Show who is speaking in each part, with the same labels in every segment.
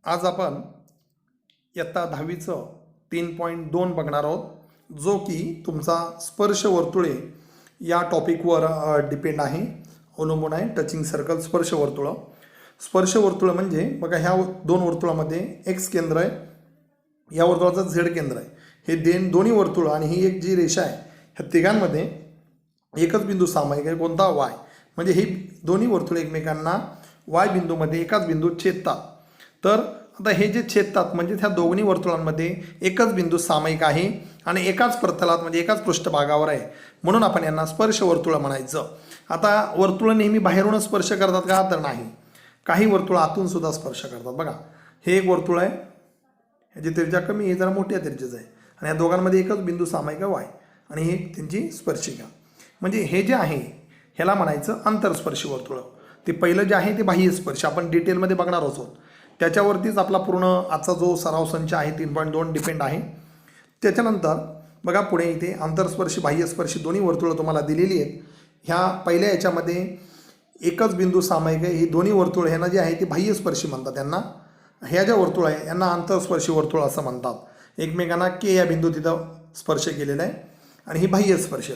Speaker 1: आज आपण इयत्ता 10वीचं 3.2 बघणार आहोत, जो की तुमचा स्पर्श वर्तुळे या टॉपिकवर डिपेंड आहे, अवलंबून आहे. टचिंग सर्कल, स्पर्श वर्तुळ. स्पर्श वर्तुळ म्हणजे बघा, ह्या दोन वर्तुळामध्ये एक्स केंद्र आहे, या वर्तुळाचं झेड केंद्र आहे. हे दोन्ही वर्तुळ आणि ही एक जी रेषा आहे, ह्या तिघांमध्ये एकच बिंदू सामायिक आहे. कोणता? वाय. म्हणजे ही दोन्ही वर्तुळे एकमेकांना वाय बिंदूमध्ये एकाच बिंदूत छेदतात. तर आता हे जे छेदतात म्हणजे त्या दोन्ही वर्तुळांमध्ये एकच बिंदू सामायिक आहे आणि एकाच प्रतलात म्हणजे एकाच पृष्ठभागावर आहे, म्हणून आपण यांना स्पर्श वर्तुळ म्हणायचं. आता वर्तुळ नेहमी बाहेरूनच स्पर्श करतात का? तर नाही. काही वर्तुळ आतून सुद्धा स्पर्श करतात. बघा, हे एक वर्तुळ आहे, ह्याची त्रिज्या कमी आहे, जरा मोठ्या त्रिज्याचं आहे, आणि या दोघांमध्ये एकच बिंदू सामायिक आहे वाय, आणि हे त्यांची स्पर्शिका. म्हणजे हे जे आहे ह्याला म्हणायचं आंतरस्पर्शी वर्तुळ. ते पहिलं जे आहे ते बाह्य स्पर्श, आपण डिटेलमध्ये बघणार आहोत. त्याच्यावरतीच आपला पूर्ण आजचा जो सराव संच आहे 3.2 डिपेंड आहे. त्याच्यानंतर बघा पुढे इथे आंतरस्पर्शी बाह्यस्पर्शी दोन्ही वर्तुळं तुम्हाला दिलेली आहेत. ह्या पहिल्या याच्यामध्ये एकच बिंदू सामायिक आहे, ही दोन्ही वर्तुळ ह्यांना जे आहे ते बाह्यस्पर्शी म्हणतात. त्यांना ह्या ज्या वर्तुळ आहे यांना आंतरस्पर्शी वर्तुळ असं म्हणतात. एकमेकांना के या बिंदू तिथं स्पर्श केलेला आहे आणि ही बाह्यस्पर्श.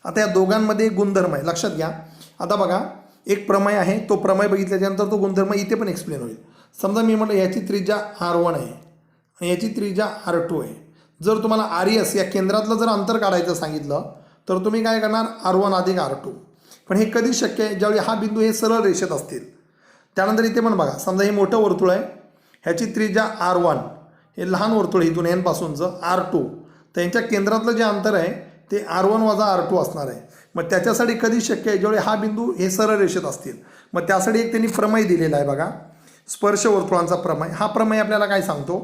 Speaker 1: आता या दोघांमध्ये गुणधर्म आहे, लक्षात घ्या. आता बघा, एक प्रमेय आहे, तो प्रमेय बघितल्याच्यानंतर तो गुणधर्म इथे पण एक्सप्लेन होईल. समजा मी म्हटलं याची त्रिज्या R1 आहे आणि याची त्रिज्या R2 आहे. जर तुम्हाला RS या केंद्रातलं जर अंतर काढायचं सांगितलं तर तुम्ही काय करणार? R1 अधिक R2. पण हे कधी शक्य आहे? ज्यावेळी हा बिंदू हे सरळ रेषेत असतील. त्यानंतर इथे पण बघा, समजा हे मोठं वर्तुळ आहे, ह्याची त्रिज्या R1, हे लहान वर्तुळ इथून एनपासूनचं R2, तर यांच्या केंद्रातलं जे अंतर आहे ते R1 वजा R2 असणार आहे. मग त्याच्यासाठी कधी शक्य आहे? ज्यावेळी हा बिंदू हे सरळ रेषेत असतील. मग त्यासाठी एक त्यांनी प्रमेय दिलेला आहे बघा, स्पर्श वर्तुळांचा प्रमेय. हा प्रमेय आपल्याला काय सांगतो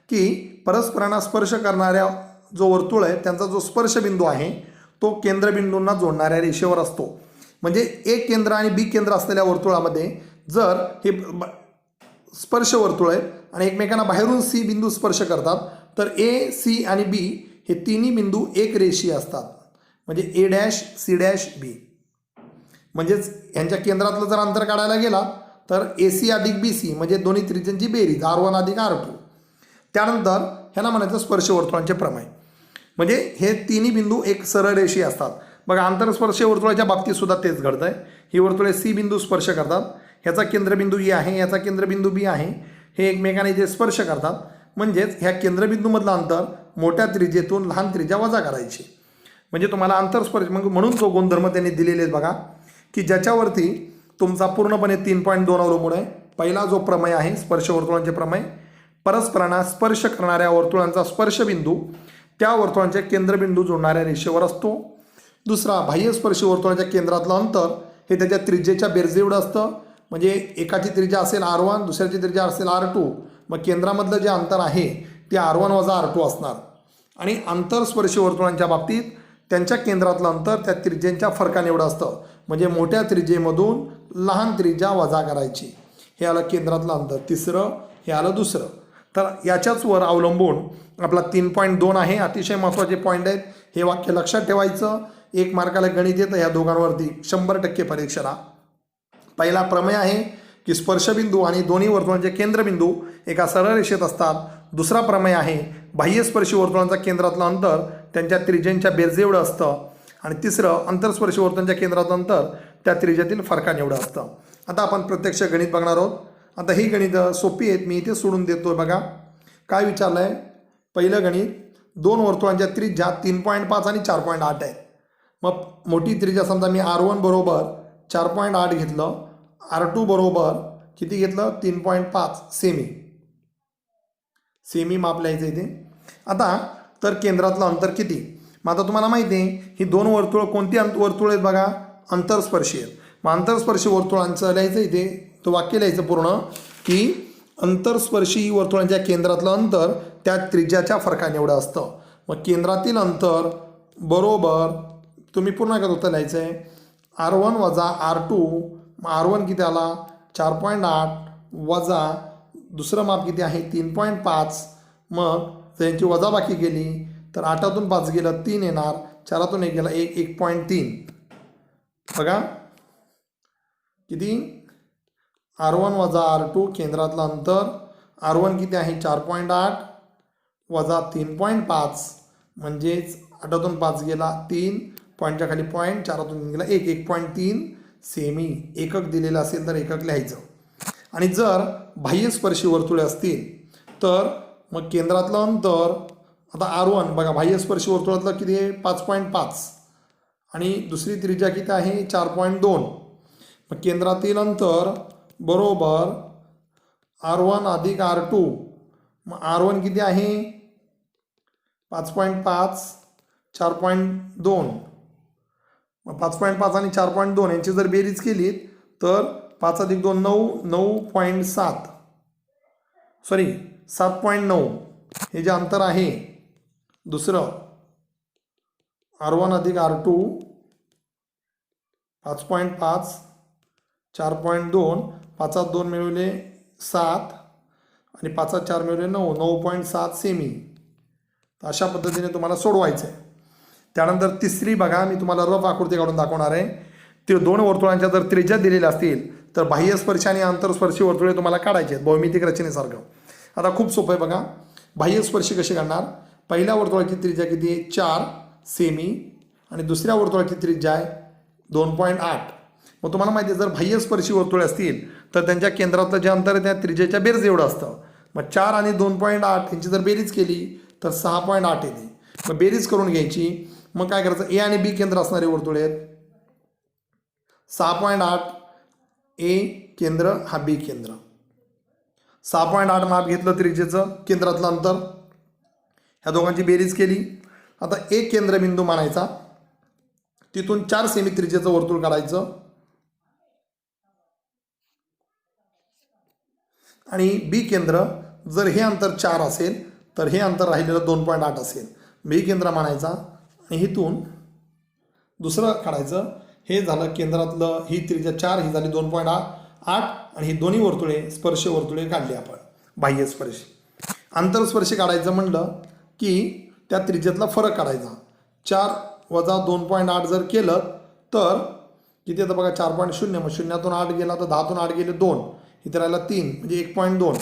Speaker 1: की परस्परांना स्पर्श करणाऱ्या जो वर्तुळ आहे त्यांचा जो स्पर्शबिंदू आहे तो केंद्रबिंदूंना जोडणाऱ्या रेषेवर असतो. म्हणजे एक केंद्र आणि बी केंद्र असलेल्या वर्तुळामध्ये जर हे स्पर्श वर्तुळ आहे आणि एकमेकांना बाहेरून सी बिंदू स्पर्श करतात, तर ए, सी आणि बी हे तिन्ही बिंदू एक रेषीय असतात. म्हणजे ए डॅश, सी डॅश, बी. म्हणजेच यांच्या केंद्रातलं जर अंतर काढायला गेला तर AC अधिक BC म्हणजे दोन्ही त्रिज्यांची बेरीज R1 अधिक R2. त्यानंतर ह्यांना म्हणायचं स्पर्श वर्तुळांचे प्रमेय. म्हणजे हे तिन्ही बिंदू एक सरळ रेषीय असतात. बघा, आंतरस्पर्श वर्तुळाच्या बाबतीत सुद्धा तेच घडतं आहे. ही वर्तुळे C बिंदू स्पर्श करतात, ह्याचा केंद्रबिंदू E आहे, याचा केंद्रबिंदू B आहे, हे एकमेकांना जे स्पर्श करतात. म्हणजेच ह्या केंद्रबिंदूमधलं अंतर मोठ्या त्रिज्येतून लहान त्रिज्या वजा करायची. म्हणजे तुम्हाला आंतरस्पर्श म्हणून जो गुणधर्म त्यांनी दिलेले आहेत बघा, की ज्याच्यावरती तुमचा पूर्णपणे 3.2 अवलंबून आहे. पहिला जो प्रमेय आहे स्पर्श वर्तुळांचे प्रमेय, परस्परांना स्पर्श करणाऱ्या वर्तुळांचा स्पर्शबिंदू त्या वर्तुळांच्या केंद्रबिंदू जोडणाऱ्या रेषेवर असतो. दुसरा, बाह्यस्पर्शी वर्तुळाच्या केंद्रातलं अंतर हे त्याच्या त्रिज्येच्या बेरजे एवढं असतं. म्हणजे एकाची त्रिज्या असेल R1, दुसऱ्याची त्रिज्या असेल R2, मग केंद्रामधलं जे अंतर आहे ते R1 वजा R2 असणार. आणि आंतरस्पर्शी वर्तुळांच्या बाबतीत त्यांच्या केंद्रातलं अंतर त्या त्रिज्यांच्या फरकाने एवढं असतं. म्हणजे मोठ्या त्रिज्येमधून लहान त्रिज्या वजा करायची. हे आलं केंद्रातलं अंतर तिसरं, हे आलं दुसरं. तर याच्याच वर अवलंबून आपला 3.2 आहे. अतिशय महत्त्वाचे पॉईंट आहेत, हे वाक्य लक्षात ठेवायचं. 1 मार्काला गणित येतं ह्या दोघांवरती 100% परीक्षेला. पहिला प्रमेय आहे की स्पर्शबिंदू आणि दोन्ही वर्तुळांचे केंद्रबिंदू एका सरळ रेषेत असतात. दुसरा प्रमेय आहे बाह्यस्पर्शी वर्तुळांचा केंद्रातलं अंतर त्यांच्या त्रिज्यांच्या बेरजे एवढं असतं. आणि तिसरं, आंतरस्पर्शी वर्तुळांच्या केंद्रातलं अंतर त्या त्रिज्यातील फरकाने एवढं असतं. आता आपण प्रत्यक्ष गणित बघणार आहोत. आता ही गणित सोपी आहेत, मी इथे सोडून देतो. बघा काय विचारलं आहे. पहिलं गणित, दोन वर्तुळांच्या त्रिज्या 3.5 आणि 4.8 आहे. मग मोठी त्रिज्या समजा मी R1 बरोबर 4.8 घेतलं, R2 बरोबर किती घेतलं? 3.5 सेमी माप लिहायचं इथे. आता तर केंद्रातलं अंतर किती? मग आता तुम्हाला माहिती आहे ही दोन वर्तुळ कोणती वर्तुळ आहेत बघा? अंतरस्पर्शी आहेत. मग आंतरस्पर्शी वर्तुळांचं लिहायचं इथे, तो वाक्य लिहायचं पूर्ण की अंतरस्पर्शी वर्तुळांच्या केंद्रातलं अंतर त्या त्रिज्याच्या फरकाने एवढं असतं. मग केंद्रातील अंतर बरोबर तुम्ही पुन्हा काय होतं लिहायचं आहे R1 वजा R2. मग R1 किती आला? 4.8 वजा दुसरं माप किती आहे? 3.5. मग त्यांची वजाबाकी केली तर 8तून 5 गेलं 3 येणार, 4तून 1 गेला 1.3. बघा किती? R1 वजा R2 केंद्रातलं अंतर R1 किती आहे 4.8 वजा 3.5 म्हणजेच 8तून 5 गेला 3 पॉईंटच्या खाली पॉईंट 4तून गेला 1.3 सेमी एकक दिलेलं असेल तर एकक लिहायचं. आणि जर बाह्यस्पर्शी वर्तुळे असतील तर मग केंद्रातलं अंतर आता R1 बघा बाह्यस्पर्शी वर्तुळातलं किती आहे 5.5 आणि दुसरी त्रिज्या किती आहे 4.2. मग केंद्रातील अंतर बरोबर R1 अधिक R2. मग R1 किती आहे 5.5 4.2. मग 5.5 आणि 4.2 यांची जर बेरीज केली तर 5 अधिक 2 9 9.7 सॉरी 7.9 हे जे अंतर आहे दुसरं R1 अधिक R2 5.5 4.2 5 2 मिळवले 7 आणि 5 4 मिळवले 9 9.7 सेमी. अशा पद्धतीने तुम्हाला सोडवायचं आहे. त्यानंतर तिसरी बघा मी तुम्हाला रफ आकृती काढून दाखवणार आहे. ते दोन वर्तुळांच्या जर त्रिज्या दिलेल्या असतील तर बाह्यस्पर्शी आणि आंतरस्पर्शी वर्तुळे तुम्हाला काढायचे आहेत भौमितिक रचनेसारखं. आता खूप सोपं आहे बघा. बाह्यस्पर्शी कसे काढणार. पहिल्या वर्तुळाची त्रिज्या किती आहे 4 सेमी आणि दुसऱ्या वर्तुळाची त्रिज्या आहे 2.8. मग तुम्हाला माहिती आहे जर बाह्यस्पर्शी वर्तुळे असतील तर त्यांच्या केंद्रातलं जे अंतर आहे त्या त्रिज्येच्या बेरज एवढं असतं. मग 4 आणि 2.8 यांची जर बेरीज केली तर 6.8 येते. मग बेरीज करून घ्यायची. मग काय करायचं ए आणि बी केंद्र असणारे वर्तुळे आहेत 6.8 ए केंद्र हा बी केंद्र 6.8 माप घेतलं त्रिज्येचं केंद्रातलं अंतर ह्या दोघांची बेरीज केली. आता एक केंद्रबिंदू मानायचा तिथून 4 सेमी त्रिज्येचं वर्तुळ काढायचं आणि बी केंद्र जर हे अंतर 4 असेल तर हे अंतर राहिलेलं 2.8 असेल. बी केंद्र मानायचा आणि इथून दुसरं काढायचं. हे झालं केंद्रातलं ही त्रिज्या 4 ही झाली 2.8 आणि ही दोन्ही वर्तुळे स्पर्श वर्तुळे काढली आपण बाह्यस्पर्शी. आंतरस्पर्शी काढायचं म्हणलं की त्या त्रिज्येतला फरक काढायचा. 4 वजा 2.8 जर केलं तर किती येतं बघा 4.0 मग 0तून 8 गेला तर 10तून 8 गेले 2 इथे राहिला 3 म्हणजे 1.2.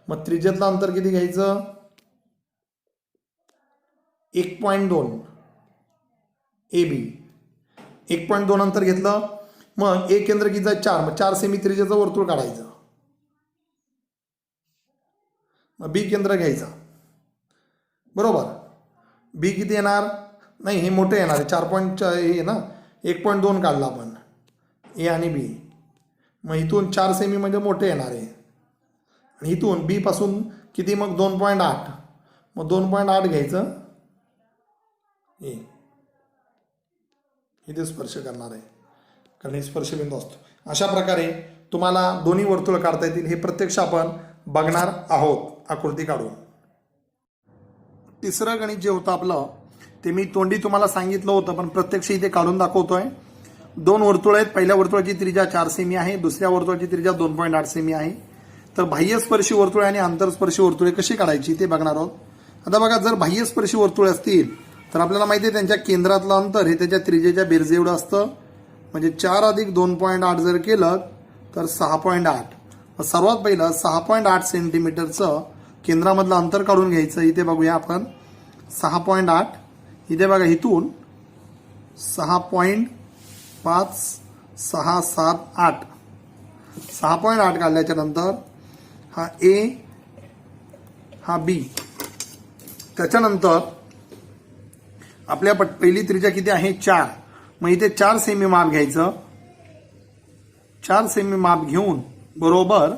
Speaker 1: मग त्रिज्येतलं अंतर किती घ्यायचं 1.2 ए बी 1.2 अंतर घेतलं. मग एक केंद्र किती आहे 4 मग 4 सेमी त्रिज्येचं वर्तुळ काढायचं. मग बी केंद्र घ्यायचा बरोबर. बी किती येणार नाही हे मोठे येणार आहे 4 हे ना 1.2 काढला आपण ए आणि बी. मग इथून 4 सेमी म्हणजे मोठे येणार आहे आणि इथून बी पासून किती मग 2.8 मग 2.8 घ्यायचं ए इथे स्पर्श करणार आहे कारण हे स्पर्शबिंदू असतो. अशा प्रकारे तुम्हाला दोन्ही वर्तुळ काढता येतील. हे प्रत्यक्ष आपण बघणार आहोत आकृती काढून. तिसरं गणित जे होतं आपलं ते मी तोंडी तुम्हाला सांगितलं होतं पण प्रत्यक्ष इथे काढून दाखवतोय. दोन वर्तुळ आहेत. पहिल्या वर्तुळाची त्रिज्या 4 सेमी आहे दुसऱ्या वर्तुळाची त्रिज्या 2.8 सेमी आहे. तर बाह्यस्पर्शी वर्तुळे आणि आंतरस्पर्शी वर्तुळे कशी काढायची ते बघणार आहोत. आता बघा जर बाह्यस्पर्शी वर्तुळे असतील तर आपल्याला माहिती आहे त्यांच्या केंद्रातलं अंतर हे त्याच्या त्रिज्येच्या बेरजे एवढं असतं. म्हणजे 4 अधिक 2.8 जर केलं तर 6.8. सर्वात पहिलं 6.8 सेंटीमीटरचं केंद्रामधलं अंतर काढून घ्यायचं. इथे बघूया आपण 6.8 इथे बघा इथून 6.5678 6.8 काढल्याच्या नंतर हा ए हा बी. त्याच्यानंतर आपल्या पहिली त्रिज्या किती आहे 4 मग इथे 4 सेमी माप घ्यायचं. 4 सेमी माप घेऊन बरोबर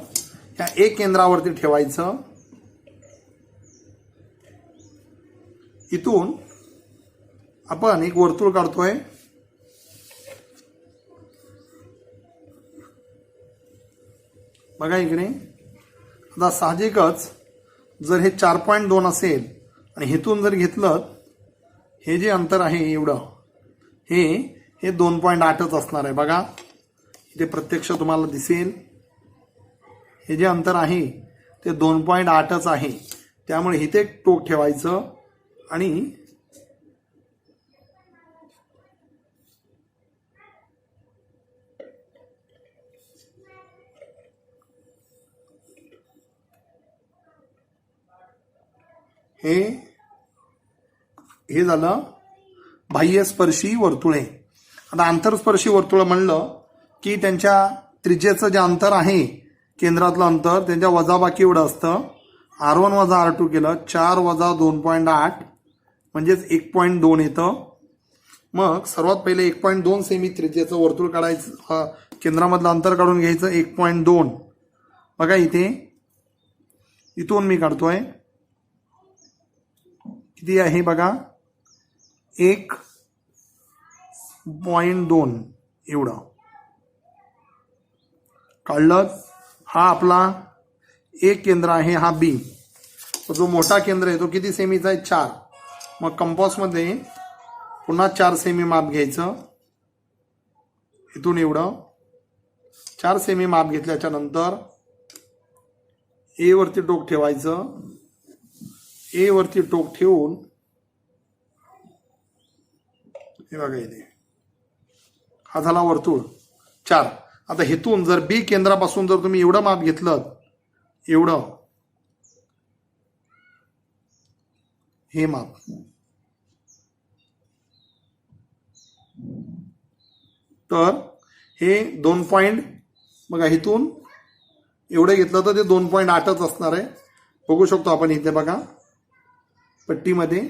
Speaker 1: या एक केंद्रावरती ठेवायचं. इथून आपण एक वर्तुळ काढतोय. बघा इकडे आता साहजिकच जर हे 4.2 असेल आणि हेतून जर घेतलं हे जे अंतर आहे एवढं हे 2.8च असणार आहे. बघा इथे प्रत्यक्ष तुम्हाला दिसेल हे जे अंतर आहे ते 2.8च आहे. त्यामुळे इथे टोक ठेवायचं आणि हे झालं बाह्यस्पर्शी वर्तुळे. आता आंतरस्पर्शी वर्तुळ म्हणलं की त्यांच्या त्रिज्येचं जे अंतर आहे केंद्रातलं अंतर त्यांच्या वजाबाकी एवढं असतं. R1 वजा R2 केलं 4 वजा 2.8 म्हणजेच 1.2 येतं. मग सर्वात पहिले 1.2 सेमी त्रिज्येचं वर्तुळ काढायचं, केंद्रामधलं अंतर काढून घ्यायचं 1.2. बघा इथून मी काढतोय किती आहे बघा 1.2 एवढं काढलं. हा आपला एक केंद्र आहे, हा बी. जो मोठा केंद्र आहे तो किती सेमीचा आहे 4. मग कंपासमध्ये पुन्हा 4 सेमी माप घ्यायचं. इथून एवढं 4 सेमी माप घेतल्याच्या नंतर ए वरती टोक ठेवायचं. ए वरती टोक ठेवून हे बघा इथे हा झाला वर्तुळ 4. आता हेतून जर बी केंद्रापासून जर तुम्ही एवढं माप घेतलं, एवढं हे माप, तर हे 2 पॉइंट बघा इथून एवढं घेतलं तर ते 2.8च असणार आहे. बघू शकतो आपण इथे बघा पट्टीमध्ये.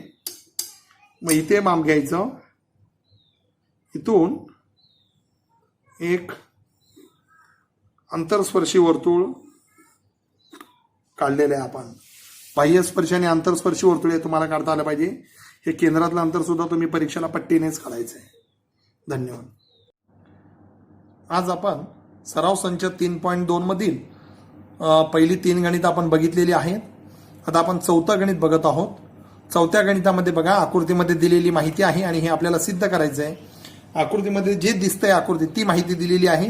Speaker 1: मग इथे माप घ्यायचं. इथून एक आंतरस्पर्शी वर्तुळ काढलेलं आहे आपण. बाह्यस्पर्शी आणि आंतरस्पर्शी वर्तुळे तुम्हाला काढता आलं पाहिजे. हे केंद्रातलं अंतर सुद्धा तुम्ही परीक्षेला पट्टीनेच काढायचं आहे. धन्यवाद. आज आपण सराव संच 3.2 मधील पहिली 3 गणित आपण बघितलेली आहेत. आता आपण 4थं गणित बघत आहोत. 4थ्या गणितामध्ये बघा आकृतीमध्ये दिलेली माहिती आहे आणि हे आपल्याला सिद्ध करायचं आहे. आकृतीमध्ये जे दिसतंय आकृती ती माहिती दिलेली आहे.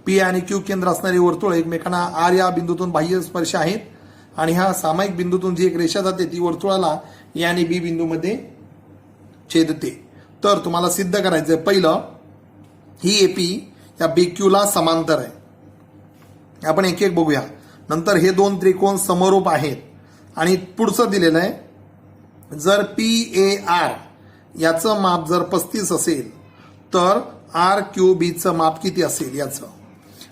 Speaker 1: पी आणि क्यू केंद्र असणारी वर्तुळ एकमेकांना आर या बिंदूतून बाह्य स्पर्श आहेत आणि ह्या सामायिक बिंदूतून जी एक रेषा जाते ती वर्तुळाला ए आणि बी बिंदूमध्ये छेदते. तर तुम्हाला सिद्ध करायचंय पहिलं ही एपी या बी क्यूला समांतर आहे. आपण एक एक बघूया. नंतर हे 2 त्रिकोण समरूप आहेत आणि पुढचं दिलेलं आहे जर PAR याचं माप जर 35 असेल तर RQB माप किती असेल याचं.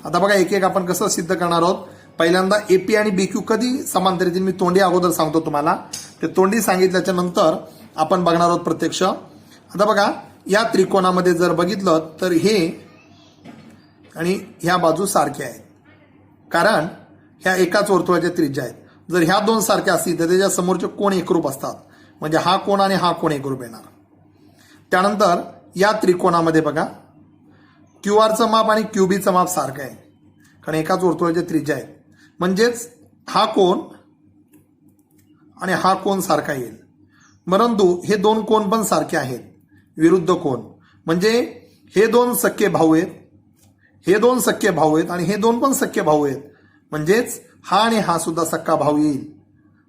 Speaker 1: आता बघा एक एक आपण कसं सिद्ध करणार आहोत. पहिल्यांदा AP आणि BQ कधी समांतर येतील मी तोंडी अगोदर सांगतो तुम्हाला. ते तोंडी सांगितल्याच्या नंतर आपण बघणार आहोत प्रत्यक्ष. आता बघा या त्रिकोणामध्ये जर बघितलं तर हे आणि ह्या बाजू सारख्या आहेत कारण ह्या एकाच वर्तुळाच्या त्रिज्या आहेत. जर ह्या 2 सारख्या असतील तर त्याच्या समोरचे कोण एकरूप असतात म्हणजे हा कोण आणि हा कोण एकरूप येणार. त्यानंतर या त्रिकोणामध्ये बघा QRचं माप आणि QBचं माप सारखं आहे कारण एकाच वर्तुळाच्या त्रिज्या आहेत. म्हणजेच हा कोण आणि हा कोण सारखा येईल. परंतु हे 2 कोण पण सारखे आहेत विरुद्ध कोण. म्हणजे हे 2 सख्खे भाऊ आहेत, हे 2 सख्खे भाऊ आहेत आणि हे 2 पण सख्खे भाऊ आहेत. म्हणजेच हा आणि हा सुद्धा सक्का भाऊ येईल.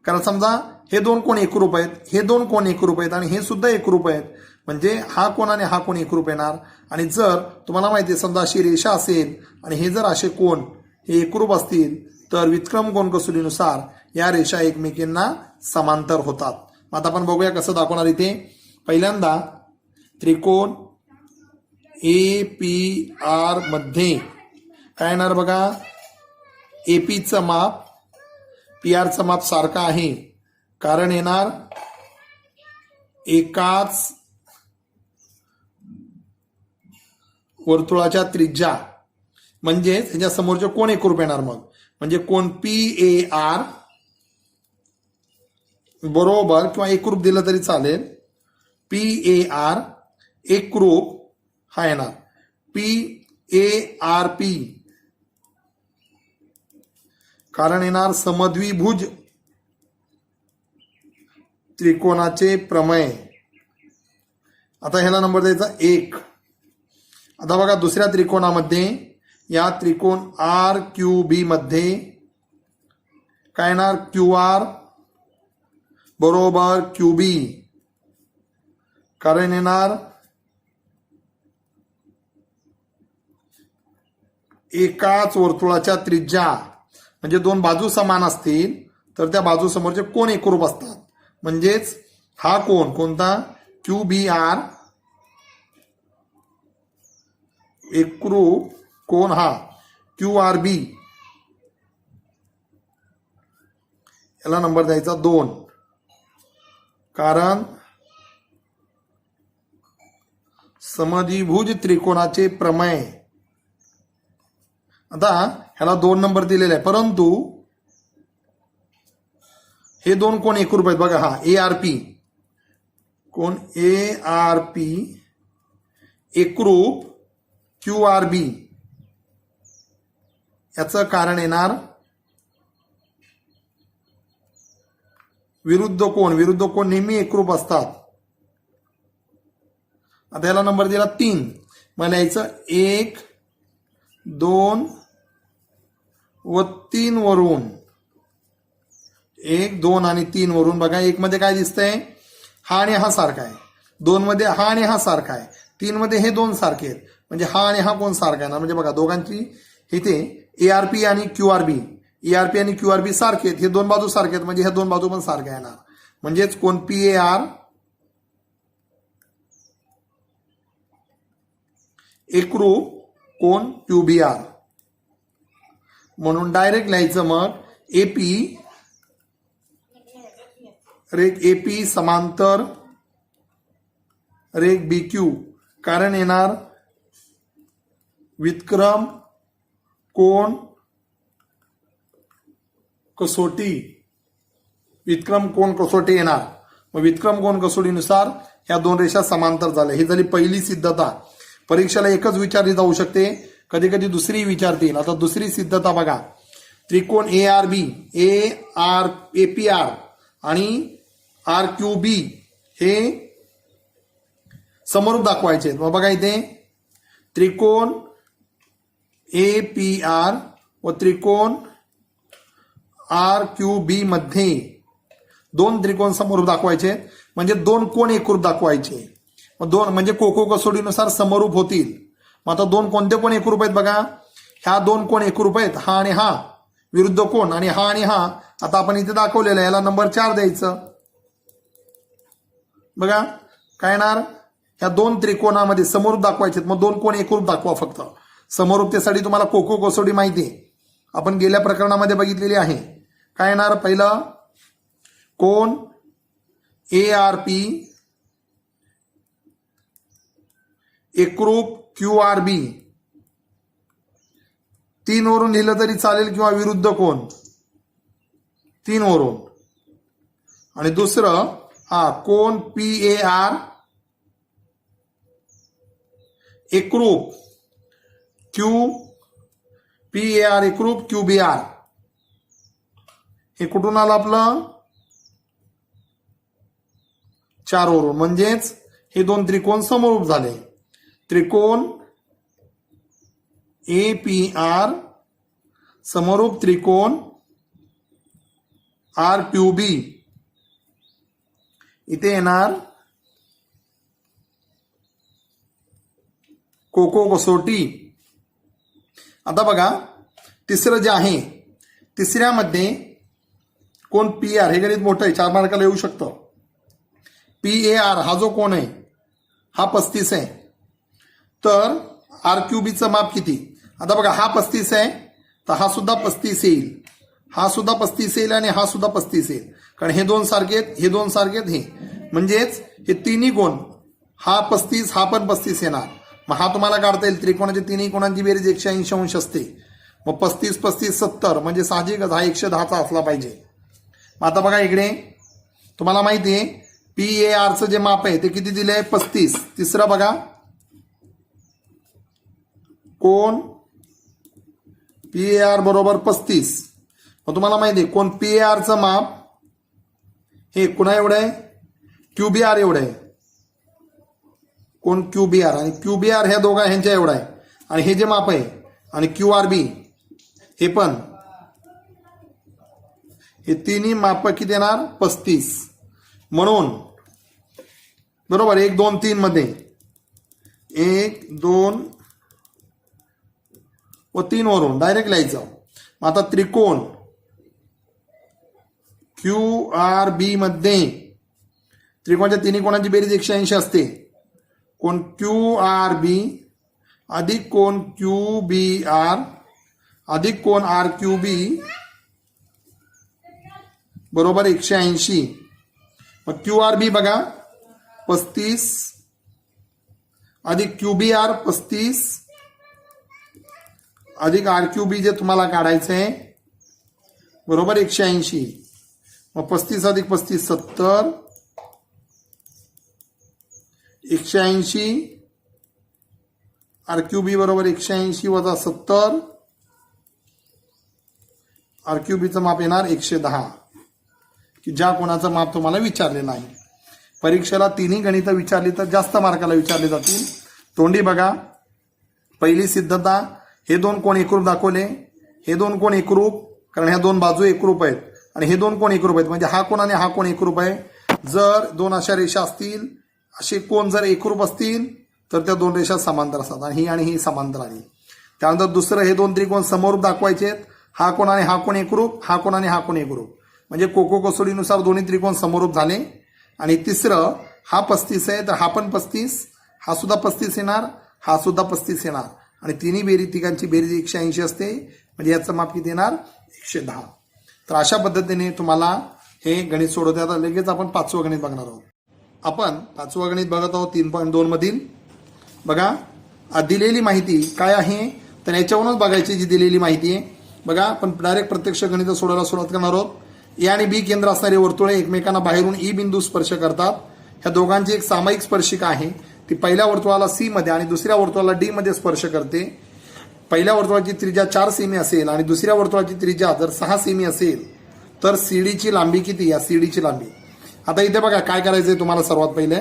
Speaker 1: कारण समजा हे 2 कोण एकरूप आहेत, हे 2 कोण एकरूप आहेत आणि हे सुद्धा एकरूप आहेत. म्हणजे हा कोण आणि हा कोण एकरूप येणार. आणि जर तुम्हाला माहिती आहे समजा अशी रेषा असेल आणि हे जर असे कोण हे एकरूप असतील तर व्युत्क्रम कोन कसोटीनुसार या रेषा एकमेकींना समांतर होतात. आता आपण बघूया कसं दाखवणार इथे. पहिल्यांदा त्रिकोण APR मध्ये काय येणार बघा APचं माप PRचं माप सारखं आहे कारण येणार एकाच वर्तुळाच्या त्रिज्या म्हणजेच ह्याच्या समोरचे कोण एकरूप येणार. मग म्हणजे कोण PAR बरोबर किंवा एकरूप दिलं तरी चालेल. PAR एकरूप हा येणार PARP कारण येणार समद्विभुज त्रिकोणाचे प्रमेय. आता ह्याला नंबर द्यायचा 1. आता बघा दुसऱ्या त्रिकोणामध्ये या त्रिकोण RQB मध्ये काय येणार QR बरोबर QB कारण येणार एकाच वर्तुळाच्या त्रिज्या म्हणजे 2 बाजू समान असतील तर त्या बाजू समोरचे कोण एकरूप असतात. म्हणजेच हा कोन कोणता क्यू बी आर एकरूप कोन हा क्यू आर बी, याला नंबर द्यायचा 2, कारण समद्विभुज त्रिकोणाचे प्रमेय. आता ह्याला 2 नंबर दिलेला आहे, परंतु हे दोन कोण एकरूप आहेत बघा. हा ए आर पी कोण ए आर पी एकरूप क्यू आर बी, याचं कारण येणार विरुद्ध कोण नेहमी एकरूप असतात. आता याला नंबर दिला 3, मला यायचं 1, 2 व 3 वरून, 1, 2 आणि 3 वरून बघा. 1 मध्ये काय दिसतंय, हा आणि हा सारखा आहे. 2 मध्ये हा आणि हा सारखा आहे. 3 मध्ये हे 2 सारखे आहेत, म्हणजे हा आणि हा कोण सारखा आहे ना. म्हणजे बघा दोघांची इथे एआरपी आणि क्यूआरबी, एआरपी आणि क्यूआरबी सारखे आहेत. हे 2 बाजू सारखे आहेत, म्हणजे ह्या 2 बाजू पण सारख्या येणार. म्हणजेच कोण पी ए आर एकरूप कोण क्यू बी आर. म्हणून डायरेक्ट लिहायचं मग एपी रेख एपी समांतर रेख बी क्यू, कारण येणार व्युत्क्रम कोण कसोटी, व्युत्क्रम कोण कसोटी येणार. मग व्युत्क्रम कोण कसोटीनुसार ह्या 2 रेषा समांतर झाल्या. ही झाली पहिली सिद्धता. परीक्षेला एकच विचारली जाऊ शकते, कधी कधी दुसरी विचारतील. आता दुसरी सिद्धता बघा. त्रिकोण A R B, A P R आणि आर क्यू बी हे समरूप दाखवायचे. मग बघा इथे त्रिकोण ए पी आर व त्रिकोण आर क्यू बी मध्ये 2 त्रिकोण समरूप दाखवायचे, म्हणजे 2 कोण एकरूप दाखवायचे. मग 2 म्हणजे कोको कसोटीनुसार समरूप होतील. मग आता 2 कोणते कोण एकरूप आहेत बघा. ह्या 2 कोण एकरूप आहेत, हा आणि हा विरुद्ध कोण, आणि हा आणि हा. आता आपण इथे दाखवलेलं आहे, याला नंबर 4 द्यायचं. बघा काय येणार, ह्या 2 त्रिकोणामध्ये समरूप दाखवायचे. मग 2 कोण एकरूप दाखवा फक्त. समरूपतेसाठी तुम्हाला कोको कसोटी माहिती आहे, आपण गेल्या प्रकरणामध्ये बघितलेली आहे. काय येणार, पहिलं कोण ए आर पी एकरूप क्यू आर बी, 3 वरून लिहिलं तरी चालेल, किंवा विरुद्ध कोण 3 वरून. आणि दुसरं हा कोण पी ए आर एकरूप क्यू पी ए आर एकरूप क्यू बी आर. हे कुठून आलं आपलं 4 वरून. म्हणजेच हे 2 त्रिकोण समरूप झाले. त्रिकोण ए पी आर समरूप त्रिकोण आर क्यू बी. इथे येणार कोको कसोटी. आता बघा तिसरं जे आहे, तिसऱ्यामध्ये कोण पी आर, हे गणित मोठं आहे, 4 मार्काला येऊ शकतं. पी ए आर हा जो कोण आहे हा 35 आहे. तर आर क्यू बीचं माप किती. आता बघा हा 35 आहे, तर हा सुद्धा 35 येईल, हा सुद्धा 35 येईल, आणि हा सुद्धा 35 येईल. कारण हे 2 सारखे आहेत, हे 2 सारखे आहेत, हे म्हणजेच हे तिन्ही कोण, हा 35 हा पण 35 येणार. मग हा तुम्हाला काढता येईल. त्रिकोणाच्या तिन्ही कोणांची बेरीज 180 अंश असते. मग 35 35 70, म्हणजे साहजिकच हा 110चा असला पाहिजे. मग आता बघा इकडे तुम्हाला माहिती आहे पी ए आरचं जे माप आहे ते किती दिले आहे 35. तिसरा बघा कोण पी ए आर बरोबर 35. मग तुम्हाला माहिती आहे कोण पी ए आरचं माप हे कुणा एवढं आहे, क्यू बी आर एवढं आहे. कोण क्यू बी आर, आणि क्यू बी आर ह्या दोघा ह्यांच्या एवढा आहे. आणि हे जे माप आहे आणि क्यू आर बी हे पण, हे तिन्ही माप किती येणार 35. म्हणून बरोबर 1 2 3 मध्ये 1 2 व 3 वरून डायरेक्ट लिहायचं. आता त्रिकोण क्यू आर बी मध्ये त्रिकोणाच्या तिन्ही कोणाची बेरीज 180 असते. कोण क्यू आर बी अधिक कोण क्यू बी आर अधिक कोण आर क्यू बी बरोबर 180. मग क्यू आर बी बघा 35 अधिक क्यू बी आर 35 अधिक आर क्यू बी जे तुम्हाला काढायचं आहे बरोबर 180. मग 35 अधिक 35 70 180 आर क्यू बी बरोबर 180 वजा 70 आर क्यू बीचं माप येणार 110 की ज्या कोणाचं माप तुम्हाला विचारलेलं आहे. परीक्षेला तिन्ही गणितं विचारली तर जास्त मार्काला विचारले जातील. तोंडी बघा. पहिली सिद्धता हे दोन कोण एकरूप दाखवले. हे दोन कोण एकरूप कारण ह्या दोन बाजू एकरूप आहेत आणि हे दोन कोण एकरूप आहेत म्हणजे हा कोण आणि हा कोण एकरूप आहे. जर दोन अशा रेषा असतील असे कोण जर एकरूप असतील तर त्या दोन रेषा समांतर असतात आणि ही समांतर आली. त्यानंतर दुसरं हे दोन त्रिकोण समरूप दाखवायचे आहेत. हा कोण आणि हा कोण एकरूप हा कोण आणि हा कोण एकरूप म्हणजे कोको कसोडीनुसार दोन्ही त्रिकोण समरूप झाले. आणि तिसरं हा 35 आहे तर हा पण 35 हा सुद्धा 35 येणार हा सुद्धा 35 येणार आणि तिन्ही तिघांची बेरीज 180 असते म्हणजे याचं माप किती येणार 110. तर अशा पद्धतीने तुम्हाला हे गणित सोडवते. आता लगेच आपण 5वं गणित बघणार आहोत. आपण 5वं गणित बघत आहोत 3.2 मधील. बघा दिलेली माहिती काय आहे तर याच्यावरूनच बघायची जी दिलेली माहिती आहे. बघा आपण डायरेक्ट प्रत्यक्ष गणित सोडवायला सुरुवात करणार आहोत. ए आणि बी केंद्र असणारे वर्तुळे एकमेकांना बाहेरून ई बिंदू स्पर्श करतात. ह्या दोघांची एक सामायिक स्पर्शिका आहे. ती पहिल्या वर्तुळाला सी मध्ये आणि दुसऱ्या वर्तुळाला डी मध्ये स्पर्श करते. पहिल्या वर्तुळाची त्रिज्या 4 सेमी असेल आणि दुसऱ्या वर्तुळाची त्रिज्या जर 6 सेमी असेल तर सीडीची लांबी किती या सीडीची लांबी. आता इथे बघा काय करायचंय तुम्हाला. सर्वात पहिले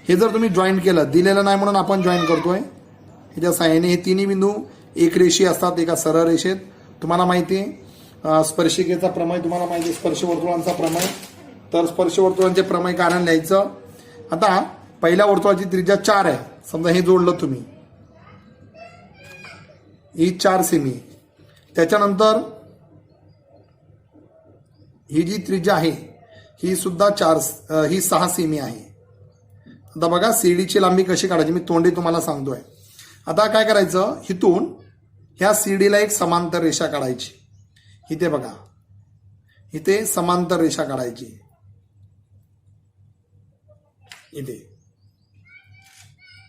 Speaker 1: हे जर तुम्ही जॉईन केलं दिलेलं नाही म्हणून आपण जॉईन करतोय. ह्याच्या सहाय्याने हे तिन्ही बिंदू एक रेषीय असतात एका सरळ रेषेत. तुम्हाला माहिती आहे स्पर्शिकेचा प्रमेय तुम्हाला माहिती आहे स्पर्शवर्तुळांचा प्रमेय. तर स्पर्शवर्तुळांचे प्रमेय कारण लिहायचं. आता पहिल्या वर्तुळाची त्रिज्या 4 आहे समजा हे जोडलं तुम्ही ही 4 सेमी. त्याच्यानंतर ही जी त्रिज्या आहे ही सुद्धा 6 सेमी आहे. आता बघा सीडीची लांबी कशी काढायची मी तोंडी तुम्हाला सांगतोय. आता काय करायचं हिथून ह्या सीडीला एक समांतर रेषा काढायची. इथे बघा इथे समांतर रेषा काढायची. इथे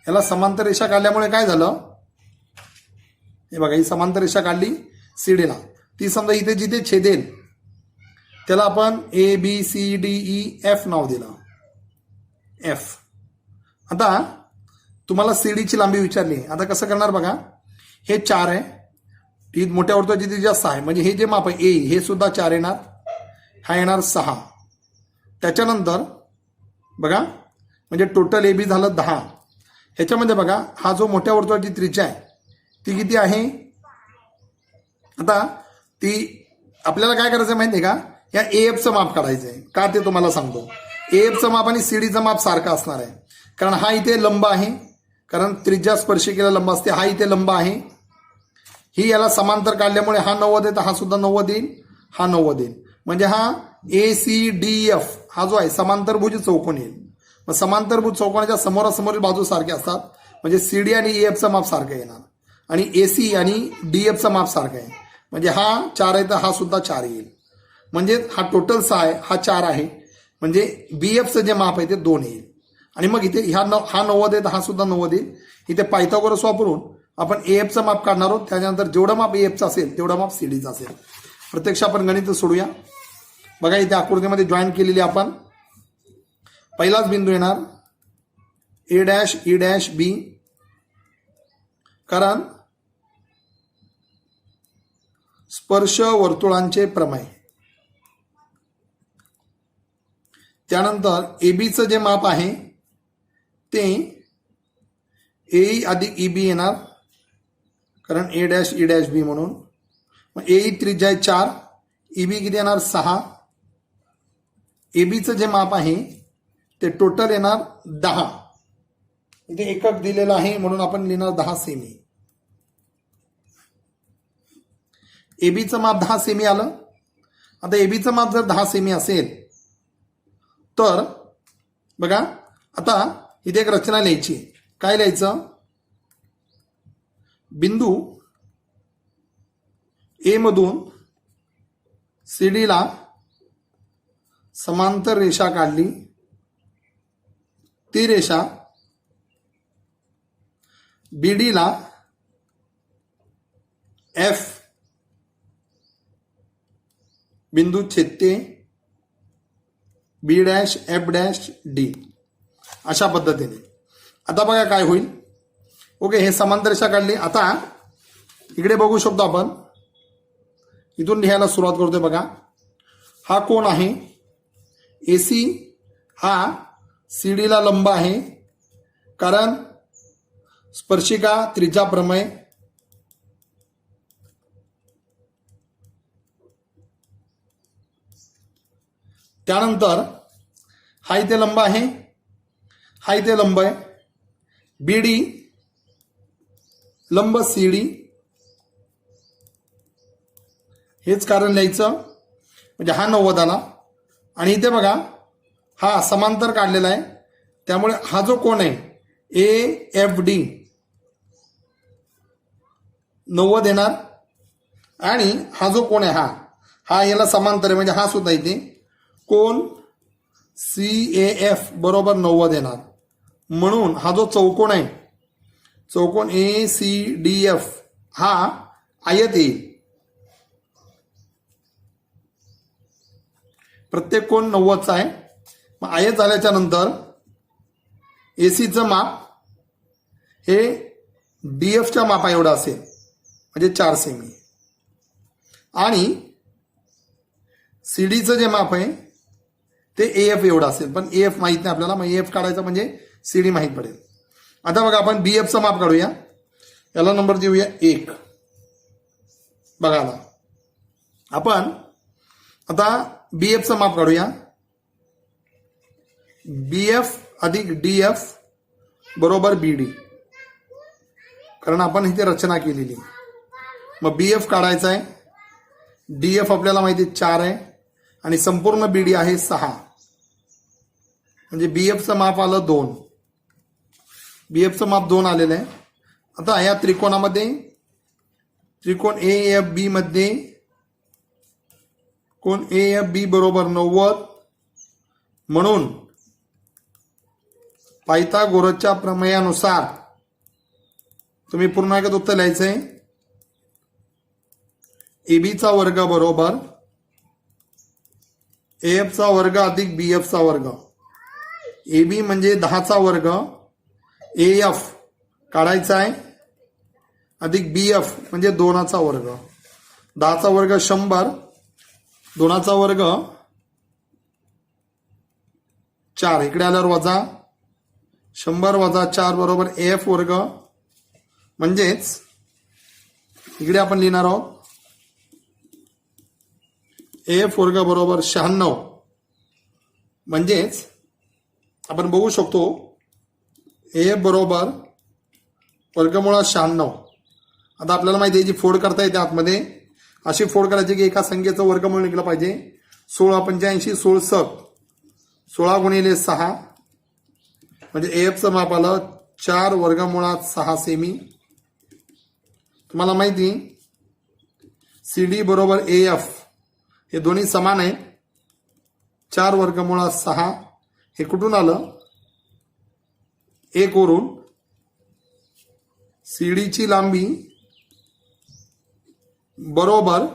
Speaker 1: याला समांतर रेषा काढल्यामुळे काय झालं हे बघा ही समांतर रेषा काढली सीडीला. ती समजा इथे जिथे छेदेल त्याला आपण A B C D E F नाव दिलं एफ. आता तुम्हाला सीडीची लांबी विचारली. आता कसं करणार बघा हे 4 आहे ती मोठ्या वर्तुळाची त्रिज्या 6 आहे म्हणजे हे जे माप आहे ए हे सुद्धा 4 येणार हा येणार 6. त्याच्यानंतर बघा म्हणजे टोटल ए बी झालं 10. ह्याच्यामध्ये बघा हा जो मोठ्या वर्तुळाची त्रिज्या आहे ती किती आहे. आता ती आपल्याला काय करायचं माहिती आहे का या एफचं माप काढायचं आहे. का ते तुम्हाला सांगतो. एफचं माप आणि सीडीचं माप सारखं असणार आहे कारण हा इथे लंब आहे कारण त्रिज्या स्पर्शिकेला लंब असते. हा इथे लंब आहे. ही याला समांतर काढल्यामुळे हा 90 आहे तर हा सुद्धा 90 येईल हा 90 येईल म्हणजे हा ए सी डी एफ हा जो आहे समांतरभुज चौकोन येईल. मग समांतरभुज चौकोनाच्या समोरासमोरील बाजू सारख्या असतात म्हणजे सीडी आणि एफचं माप सारखं येणार आणि एसी आणि डीएफचं माप सारखं आहे म्हणजे हा 4 आहे तर हा सुद्धा 4 येईल म्हणजे हा टोटल 6 आहे हा 4 आहे म्हणजे बीएफचं जे माप आहे ते 2 येईल. आणि मग इथे हा 90 आहे तर हा सुद्धा 90 येईल. इथे पायथागोरस वापरून आपण एएफचं माप काढणार आहोत. त्याच्यानंतर जेवढं माप एएफचं असेल तेवढं माप सीडीचं असेल. प्रत्यक्ष आपण गणित सोडूया. बघा इथे आकृतीमध्ये जॉईन केलेली आपण पहिलाच बिंदू येणार ए डॅश ई डॅश बी कारण स्पर्श वर्तुळांचे प्रमेय. त्यानंतर एबीचं जे माप आहे ते ए अधिक ई बी येणार कारण ए डॅश ई डॅश बी म्हणून. मग ए त्रिज्या आहे 4 ई बी किती येणार 6. एबीचं जे माप आहे ते टोटल येणार 10. इथे एकक दिलेलं आहे म्हणून आपण लिहिणार 10 सेमी. एबीचं माप 10 सेमी आलं. आता एबीचं माप जर 10 सेमी असेल तर बघा आता इथे एक रचना लिहायची आहे. काय लिहायचं? बिंदू ए मधून CD ला समांतर रेषा काढली. ती रेषा BD ला F बिंदू छेदते. B' F' D अशा पद्धतीने. आता बघा काय होईल. ओके, हे समांतर रेषा काढली. आता इकडे बघू शकतो आपण, इथून लिहायला सुरुवात करतोय. बघा हा कोण आहे? AC हा CD ला लंब आहे, कारण स्पर्शिका त्रिज्या प्रमेय. त्यानंतर हा इथे लंब आहे, हा इथे लंब आहे. BD लंब CD, हेच कारण लिहायचं. म्हणजे हा 90 आला. आणि इथे बघा हा समांतर काढलेला आहे, त्यामुळे हा जो कोण आहे AFD 90 येणार. आणि हा जो कोण आहे हा याला समांतर आहे, म्हणजे हा सुद्धा इथे कोण CAF बरोबर 90 येणार. म्हणून हा जो चौकोन आहे, चौकोन ACDF हा आयत येईल. प्रत्येक कोण 90चा आहे. मग आयत झाल्याच्या नंतर ACचं माप हे DFच्या मापा एवढं असेल, म्हणजे 4 सेमी. आणि CDचं जे माप आहे ते AF एवढं असेल, पण AF माहित नाही आपल्याला. मग AF काढायचं म्हणजे CD माहित पडेल. आता बघा आपण BFचं माप काढूया. याला नंबर देऊया 1. बघा आता आपण आता BFचं माप काढूया. BF अधिक DF बरोबर BD, कारण आपण इथे रचना केलेली. मग BF काढायचा आहे. DF आपल्याला माहिती 4 आहे आणि संपूर्ण BD आहे 6. म्हणजे BFचं माप आलं 2. BFचं माप 2 आलेलं आहे. आता या त्रिकोणामध्ये त्रिकोण AFB मध्ये कोण AFB बरोबर 90. म्हणून पायथागोरसच्या प्रमेयानुसार तुम्ही पूर्ण एकच उत्तर लिहायचंय. AB चा वर्ग बरोबर AF चा वर्ग अधिक BF चा वर्ग. AB म्हणजे 10चा वर्ग, AF काढायचा आहे, अधिक BF म्हणजे 2चा वर्ग. 10चा वर्ग 100, 2चा वर्ग 4. इकडे आल्यावर वजा 100 वजा 4 बरोबर AF वर्ग. म्हणजेच इकडे आपण लिहिणार आहोत AF वर्ग बरोबर 96. म्हणजेच आपण बघू शकतो AF बरोबर वर्गमुळात 96. आता आपल्याला माहिती आहे जी फोड करता येते आतमध्ये, अशी फोड करायची की एका संख्येचं वर्गमूळ निघलं पाहिजे. 16 85 16 16 गुणिले 6 म्हणजे AFचं माप आलं 4 वर्गमुळात 6 सेमी. तुम्हाला माहिती CD बरोबर AF हे दोन्ही समान आहेत. 4 वर्गमुळात 6 हे कुठून आलं? 1 वरून. CD ची लांबी बरोबर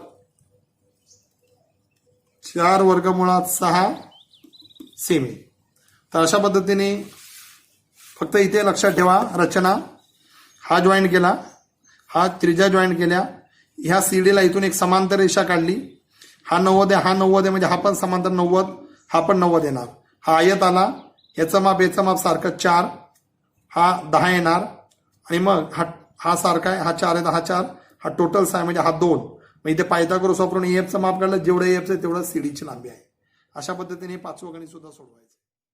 Speaker 1: 4 वर्गमुळात 6 सेमी. तर अशा पद्धतीने फक्त इथे लक्षात ठेवा, रचना हा जॉईंट केला, हा त्रिज्या जॉईंट केल्या, ह्या CD ला इथून एक समांतर रेषा काढली. हा 90 आहे, हा 90 आहे, म्हणजे हा पण समांतर 90, हा पण 90 येणार. हा आयत आला, याचं माप सारखं 4, हा 10 येणार. आणि मग हा सारखा आहे, हा 4 आहे, हा 4, हा टोटल आहे, म्हणजे हा 2. मग इथे पायथागोरस वापरून AFचं माप काढलं, जेवढं AFचं तेवढं CD ची लांबी आहे. अशा पद्धतीने 5वं गणित सुद्धा सोडवायचं.